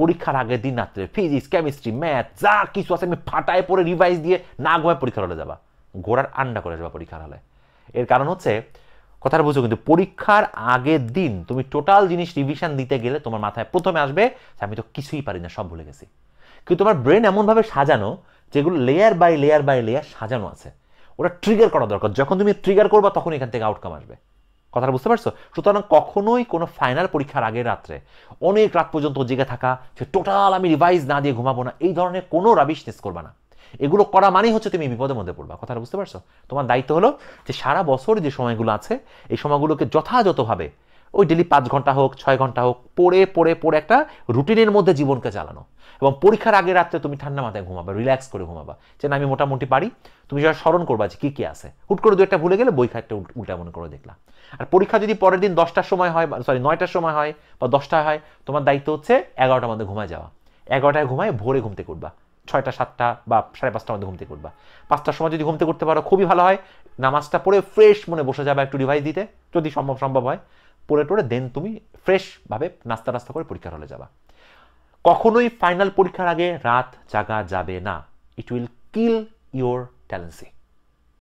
পরীক্ষার আগের দিন রাত্রে ফিজিক্স, কেমিস্ট্রি, ম্যাথ যা কিছু আছে আমি ফাটায় পরে রিভাইজ দিয়ে না ঘুমায় পরীক্ষার হলে যাবা, ঘোড়ার আন্ডা করে যাবা পরীক্ষার হলে। এর কারণ হচ্ছে, কথাটা বুঝো কিন্তু, পরীক্ষার আগের দিন তুমি টোটাল জিনিস রিভিশন দিতে গেলে তোমার মাথায় প্রথমে আসবে আমি তো কিছুই পারি না, সব ভুলে গেছি। কিন্তু তোমার ব্রেন এমনভাবে সাজানো যেগুলো layer by layer by layer সাজানো আছে, ওটা ট্রিগার করা দরকার। যখন তুমি ট্রিগার করবা তখন এখান থেকে আউটকাম আসবে। কথাটা বুঝতে পারছো? সুতরাং কখনোই কোনো ফাইনাল পরীক্ষার আগের রাত্রে অনেক রাত পর্যন্ত জেগে থাকা, যে টোটাল আমি রিভাইজ না দিয়ে ঘুমাবো না, এই ধরনের কোনো রাবিশনেস করবা না। এগুলো করা মানেই হচ্ছে তুমি বিপদের মধ্যে পড়বা। কথাটা বুঝতে পারছো? তোমার দায়িত্ব হলো যে সারা বছর যে সময়গুলো আছে এই সময়গুলোকে যথাযথভাবে ওই ডেলি 5 ঘন্টা হোক 6 ঘন্টা হোক পড়ে পড়ে পড়ে একটা রুটিনের মধ্যে জীবনকে চালানো। এবং পরীক্ষার আগের রাত্রে তুমি ঠান্ডা মাথায় ঘুমাবা, রিল্যাক্স করে ঘুমাবা, যে না আমি মোটামুটি পারি। তুমি সেটা স্মরণ করবা যে কি আছে, হুট করে দু একটা ভুলে গেলে বই খাটটা উল্টা মনে করে দেখলা। আর পরীক্ষা যদি পরের দিন 10টার সময় হয়, সরি 9টার সময় হয় বা 10টায় হয়, তোমার দায়িত্ব হচ্ছে 11টার মধ্যে ঘুমায় যাওয়া। 11টায় ঘুমায় ভোরে ঘুমতে করবা, 6টা 7টা বা 5:30টার মধ্যে ঘুমতে করবা। 5টার সময় যদি ঘুমতে করতে পারো খুবই ভালো হয়। নামাজটা পড়ে ফ্রেশ মনে বসে যাবে একটু রিভাইজ দিতে, যদি সম্ভব হয় পড়ে টোড়ে, দেন তুমি ফ্রেশভাবে নাস্তা করে পরীক্ষার হলে যাবা। কখনোই ফাইনাল পরীক্ষার আগে রাত জাগা যাবে না। It will kill your ট্যালেন্সি।